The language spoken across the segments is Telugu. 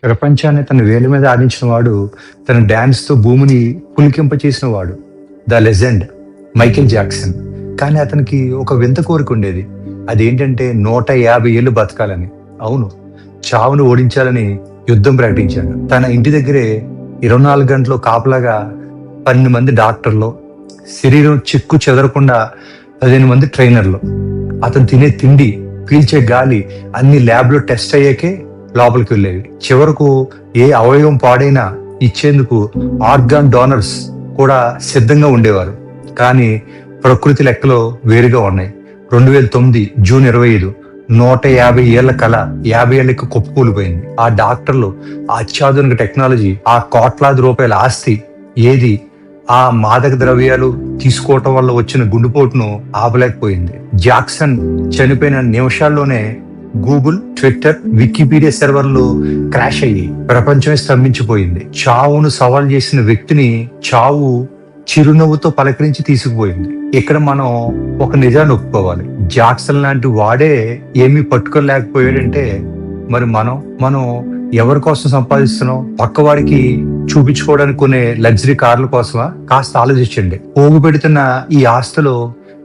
ప్రపంచాన్ని తన వేలి మీద ఆడించిన వాడు, తన డాన్స్‌తో భూమిని పులికింపచేసిన వాడు. The legend Michael Jackson. కానీ అతనికి ఒక వింత కోరిక ఉండేది. అదేంటంటే 150 ఏళ్ళు బతకాలని. అవును, చావును ఓడించాలని యుద్ధం ప్రకటించాడు. తన ఇంటి దగ్గరే 24 గంటలు కాపలాగా 12 మంది డాక్టర్లు, శరీరం చిక్కు చెదరకుండా 15 మంది ట్రైనర్లు. అతను తినే తిండి, పీల్చే గాలి అన్ని ల్యాబ్లో టెస్ట్ అయ్యాకే లోపలికి వెళ్ళేవి. చివరకు ఏ అవయవం పాడైనా ఇచ్చేందుకు ఆర్గాన్ డోనర్స్ కూడా సిద్ధంగా ఉండేవారు. కానీ ప్రకృతి లెక్కలో వేరుగా ఉన్నాయి. 2009 జూన్ 25 150 ఏళ్ల కళ 50 ఏళ్ళకి కుప్పకూలిపోయింది. ఆ డాక్టర్లు, ఆ అత్యాధునిక టెక్నాలజీ, ఆ కోట్లాది రూపాయల ఆస్తి ఏది ఆ మాదక ద్రవ్యాలు తీసుకోవటం వల్ల వచ్చిన గుండెపోటును ఆపలేకపోయింది. జాక్సన్ చనిపోయిన నిమిషాల్లోనే గూగుల్, ట్విట్టర్, వికీపీడియా సర్వర్లు క్రాష్ అయ్యి ప్రపంచమే స్తంభించిపోయింది. చావును సవాల్ చేసిన వ్యక్తిని చావు చిరునవ్వుతో పలకరించి తీసుకుపోయింది. ఇక్కడ మనం ఒక నిజాన్ని ఒప్పుకోవాలి. జాక్సన్ లాంటి వాడే ఏమీ పట్టుకోలేకపోయాడంటే మరి మనం ఎవరి కోసం సంపాదిస్తున్నాం? పక్కవాడికి చూపించుకోవడానికి కొనే లగ్జరీ కార్ల కోసమా? కాస్త ఆలోచించండి. పోగు పెడుతున్న ఈ ఆస్తులో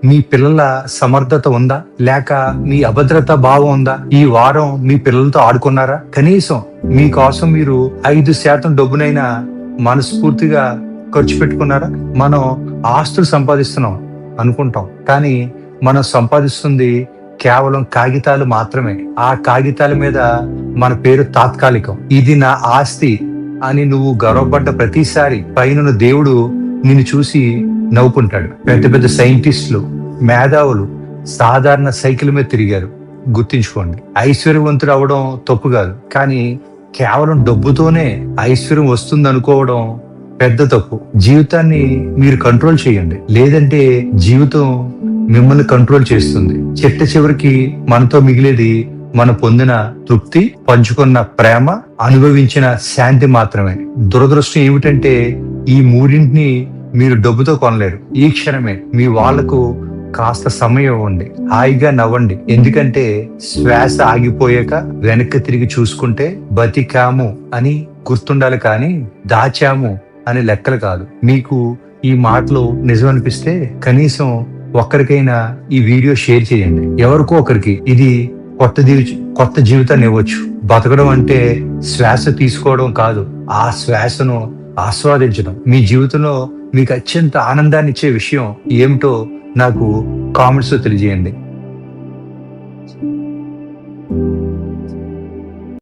మీ పిల్లల సమర్థత ఉందా, లేక మీ అభద్రత భావం ఉందా? ఈ వారం మీ పిల్లలతో ఆడుకున్నారా? కనీసం మీకోసం మీరు 5% డబ్బునైనా మనస్ఫూర్తిగా ఖర్చు పెట్టుకున్నారా? మనం ఆస్తులు సంపాదిస్తున్నాం అనుకుంటాం, కానీ మనం సంపాదిస్తుంది కేవలం కాగితాలు మాత్రమే. ఆ కాగితాల మీద మన పేరు తాత్కాలికం. ఇది నా ఆస్తి అని నువ్వు గర్వపడ్డ ప్రతిసారి పైన దేవుడు నిన్ను చూసి నవ్వుకుంటాడు. పెద్ద పెద్ద సైంటిస్టులు, మేధావులు సాధారణ సైకిల్ మీద తిరిగారు. గుర్తించుకోండి, ఐశ్వర్యవంతుడు అవడం తప్పు కాదు, కానీ కేవలం డబ్బుతోనే ఐశ్వర్యం వస్తుంది అనుకోవడం పెద్ద తప్పు. జీవితాన్ని మీరు కంట్రోల్ చేయండి, లేదంటే జీవితం మిమ్మల్ని కంట్రోల్ చేస్తుంది. చిట్ట చివరికి మనతో మిగిలేది మనం పొందిన తృప్తి, పంచుకున్న ప్రేమ, అనుభవించిన శాంతి మాత్రమే. దురదృష్టం ఏమిటంటే ఈ మూడింటిని మీరు డబ్బుతో కొనలేరు. ఈ క్షణమే మీ వాళ్లకు కాస్త సమయం ఇవ్వండి, హాయిగా నవ్వండి. ఎందుకంటే శ్వాస ఆగిపోయాక వెనక్కి తిరిగి చూసుకుంటే బతికాము అని గుర్తుండాలి, కానీ దాచాము అని లెక్కలు కాదు. మీకు ఈ మాటలు నిజం అనిపిస్తే కనీసం ఒక్కరికైనా ఈ వీడియో షేర్ చేయండి. ఎవరికో ఒకరికి ఇది కొత్త జీవితాన్ని ఇవ్వచ్చు. బతకడం అంటే శ్వాస తీసుకోవడం కాదు, ఆ శ్వాసను ఆస్వాదించడం. మీ జీవితంలో మీకు అత్యంత ఆనందాన్ని ఇచ్చే విషయం ఏమిటో నాకు కామెంట్స్ లో తెలియజేయండి.